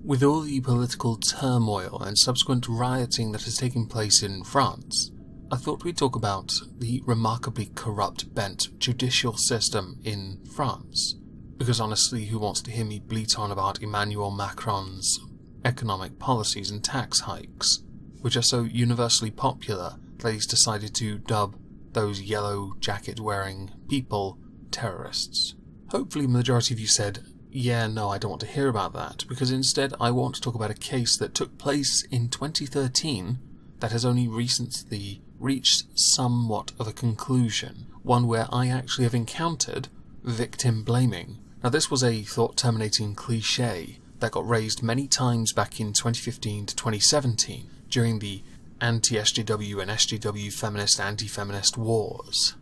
With all the political turmoil and subsequent rioting that has taken place in France, I thought we'd talk about the remarkably corrupt bent judicial system in France. Because honestly, who wants to hear me bleat on about Emmanuel Macron's economic policies and tax hikes, which are so universally popular that he's decided to dub those yellow jacket-wearing people terrorists. Hopefully the majority of you said, yeah, no, I don't want to hear about that, because instead I want to talk about a case that took place in 2013 that has only recently reached somewhat of a conclusion, one where I actually have encountered victim blaming. Now this was a thought-terminating cliché that got raised many times back in 2015 to 2017 during the anti-SJW and SJW feminist anti-feminist wars.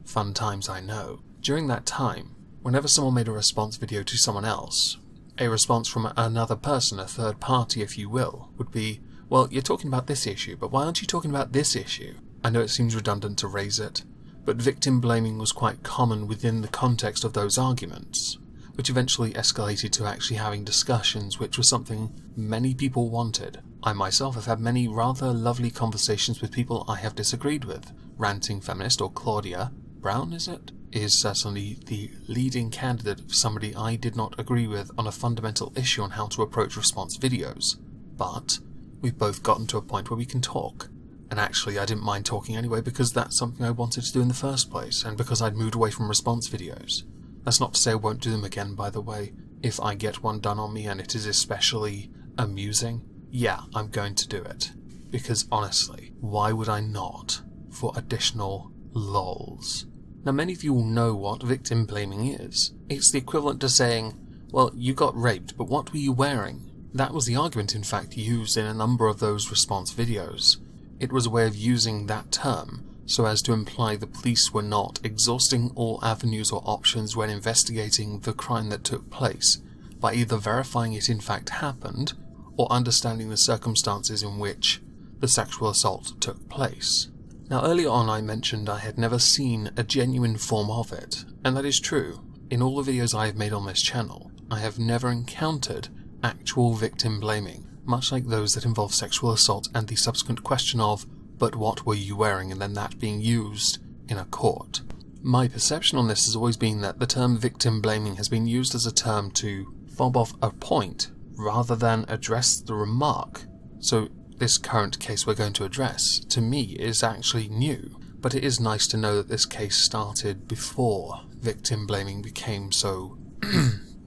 Fun times, I know. During that time, whenever someone made a response video to someone else, a response from another person, a third party if you will, would be, well, you're talking about this issue, but why aren't you talking about this issue? I know it seems redundant to raise it, but victim blaming was quite common within the context of those arguments, which eventually escalated to actually having discussions, which was something many people wanted. I myself have had many rather lovely conversations with people I have disagreed with. Ranting Feminist, or Claudia Brown, is certainly the leading candidate of somebody I did not agree with on a fundamental issue on how to approach response videos. But we've both gotten to a point where we can talk. And actually I didn't mind talking anyway because that's something I wanted to do in the first place, and because I'd moved away from response videos. That's not to say I won't do them again, by the way. If I get one done on me and it is especially amusing, yeah, I'm going to do it. Because honestly, why would I not? For additional lols. Now many of you will know what victim blaming is. It's the equivalent to saying, well, you got raped, but what were you wearing? That was the argument in fact used in a number of those response videos. It was a way of using that term so as to imply the police were not exhausting all avenues or options when investigating the crime that took place, by either verifying it in fact happened, or understanding the circumstances in which the sexual assault took place. Now earlier on I mentioned I had never seen a genuine form of it, and that is true. In all the videos I have made on this channel, I have never encountered actual victim blaming, much like those that involve sexual assault and the subsequent question of, but what were you wearing, and then that being used in a court. My perception on this has always been that the term victim blaming has been used as a term to fob off a point rather than address the remark. So this current case we're going to address, to me, is actually new, but it is nice to know that this case started before victim blaming became so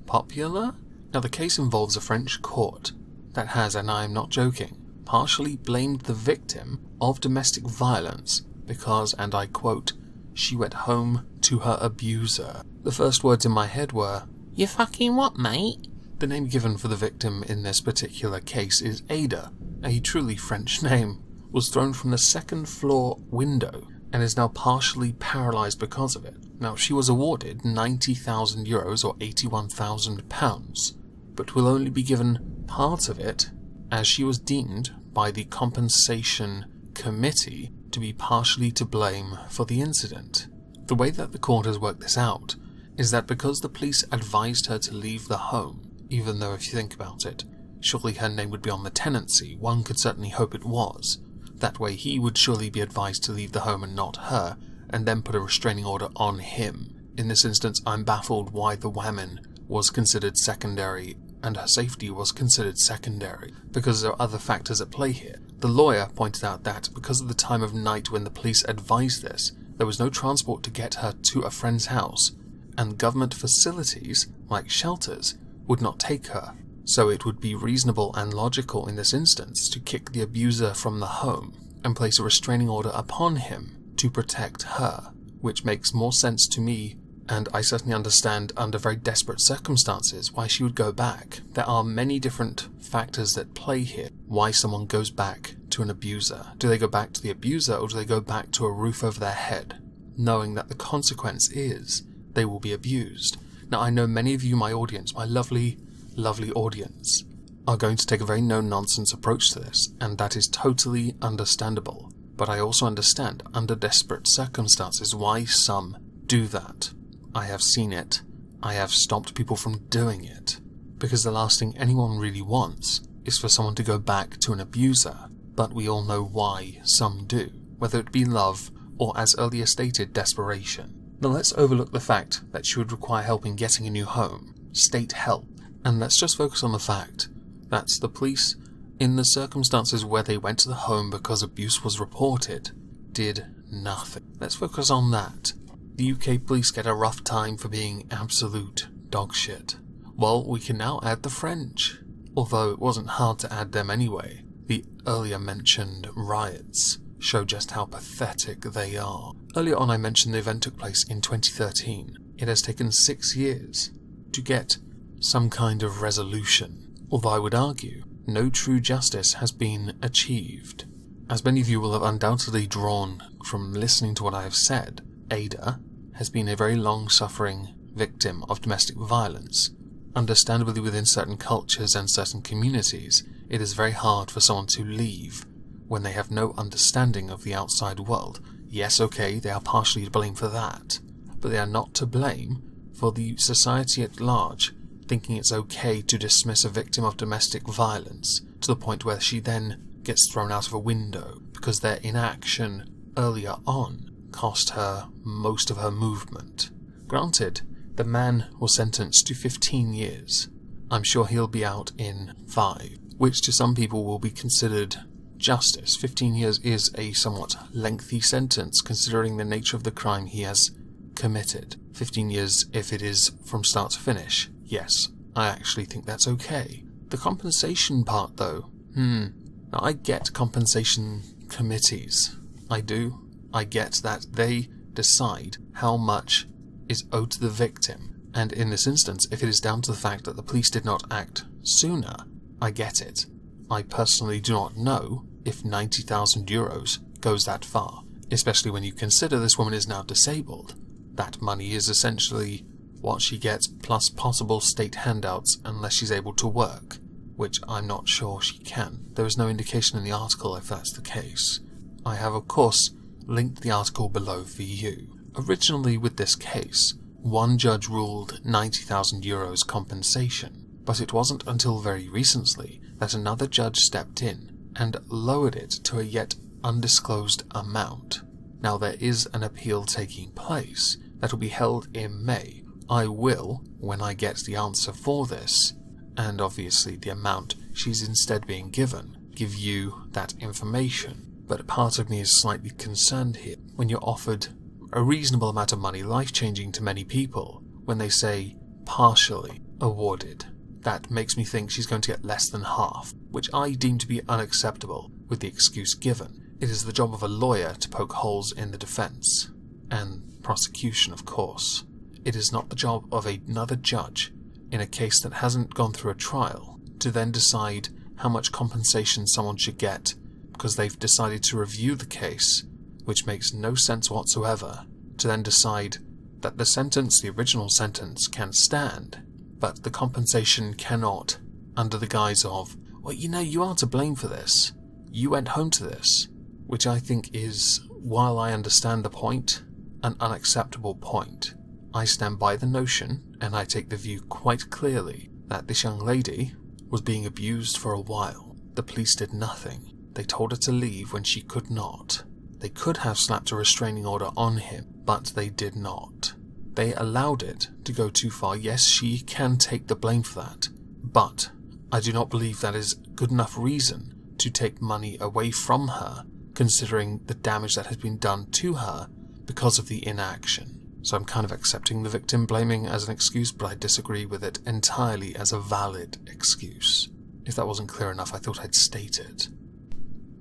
popular. Now the case involves a French court that has, and I am not joking, partially blamed the victim of domestic violence because, and I quote, she went home to her abuser. The first words in my head were, you fucking what, mate? The name given for the victim in this particular case is Ada, a truly French name, was thrown from the second floor window and is now partially paralysed because of it. Now she was awarded €90,000 or £81,000, but will only be given part of it as she was deemed by the compensation committee to be partially to blame for the incident. The way that the court has worked this out is that because the police advised her to leave the home, even though if you think about it, surely her name would be on the tenancy, one could certainly hope it was. That way he would surely be advised to leave the home and not her, and then put a restraining order on him. In this instance, I'm baffled why the woman was considered secondary and her safety was considered secondary, because there are other factors at play here. The lawyer pointed out that because of the time of night when the police advised this, there was no transport to get her to a friend's house, and government facilities, like shelters, would not take her. So it would be reasonable and logical in this instance to kick the abuser from the home and place a restraining order upon him to protect her, which makes more sense to me, and I certainly understand under very desperate circumstances why she would go back. There are many different factors that play here, why someone goes back to an abuser. Do they go back to the abuser, or do they go back to a roof over their head, knowing that the consequence is they will be abused? Now I know many of you, my audience, my lovely audience, are going to take a very no-nonsense approach to this, and that is totally understandable. But I also understand, under desperate circumstances, why some do that. I have seen it. I have stopped people from doing it. because the last thing anyone really wants is for someone to go back to an abuser, but we all know why some do, whether it be love or, as earlier stated, desperation. Now let's overlook the fact that she would require help in getting a new home, state help, and let's just focus on the fact that the police, in the circumstances where they went to the home because abuse was reported, did nothing. Let's focus on that. The UK police get a rough time for being absolute dogshit. Well, we can now add the French, although it wasn't hard to add them anyway. The earlier mentioned riots show just how pathetic they are. Earlier on I mentioned the event took place in 2013. It has taken 6 years to get some kind of resolution, although I would argue no true justice has been achieved. As many of you will have undoubtedly drawn from listening to what I have said, Ada has been a very long-suffering victim of domestic violence. Understandably, within certain cultures and certain communities, it is very hard for someone to leave when they have no understanding of the outside world. Yes, okay, they are partially to blame for that, but they are not to blame for the society at large thinking it's okay to dismiss a victim of domestic violence to the point where she then gets thrown out of a window because their inaction earlier on cost her most of her movement. Granted, the man was sentenced to 15 years. I'm sure he'll be out in 5, which to some people will be considered justice. 15 years is a somewhat lengthy sentence considering the nature of the crime he has committed. 15 years if it is from start to finish. Yes, I actually think that's okay. The compensation part though, now I get compensation committees. I do. I get that they decide how much is owed to the victim, and in this instance, if it is down to the fact that the police did not act sooner, I get it. I personally do not know if 90,000 euros goes that far, especially when you consider this woman is now disabled. That money is essentially what she gets plus possible state handouts unless she's able to work, which I'm not sure she can. There is no indication in the article if that's the case. I have, of course, linked the article below for you. Originally with this case, one judge ruled 90,000 euros compensation, but it wasn't until very recently that another judge stepped in and lowered it to a yet undisclosed amount. Now there is an appeal taking place that will be held in May. I will, when I get the answer for this, and obviously the amount she's instead being given, give you that information. But part of me is slightly concerned here. When you're offered a reasonable amount of money, life-changing to many people, when they say partially awarded, that makes me think she's going to get less than half, which I deem to be unacceptable with the excuse given. It is the job of a lawyer to poke holes in the defence, and prosecution, of course. It is not the job of another judge, in a case that hasn't gone through a trial, to then decide how much compensation someone should get because they've decided to review the case, which makes no sense whatsoever, to then decide that the sentence, the original sentence, can stand, but the compensation cannot, under the guise of, well, you know, you are to blame for this. You went home to this, which I think is, while I understand the point, an unacceptable point. I stand by the notion, and I take the view quite clearly, that this young lady was being abused for a while. The police did nothing. They told her to leave when she could not. They could have slapped a restraining order on him, but they did not. They allowed it to go too far. Yes, she can take the blame for that, but I do not believe that is good enough reason to take money away from her, considering the damage that has been done to her because of the inaction. So I'm kind of accepting the victim blaming as an excuse, but I disagree with it entirely as a valid excuse. If that wasn't clear enough, I thought I'd state it.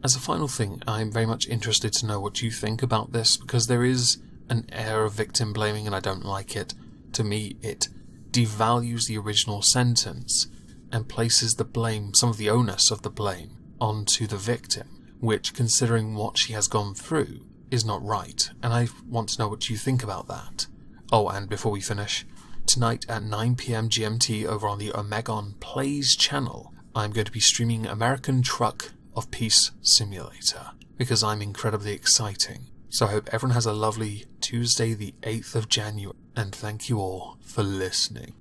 As a final thing, I'm very much interested to know what you think about this, because there is an air of victim blaming and I don't like it. To me, it devalues the original sentence and places the blame, some of the onus of the blame, onto the victim, which, considering what she has gone through, is not right, and I want to know what you think about that. Oh, and before we finish, tonight at 9 PM GMT over on the Omegon Plays channel, I'm going to be streaming American Truck of Peace Simulator, because I'm incredibly exciting. So I hope everyone has a lovely Tuesday the 8th of January, and thank you all for listening.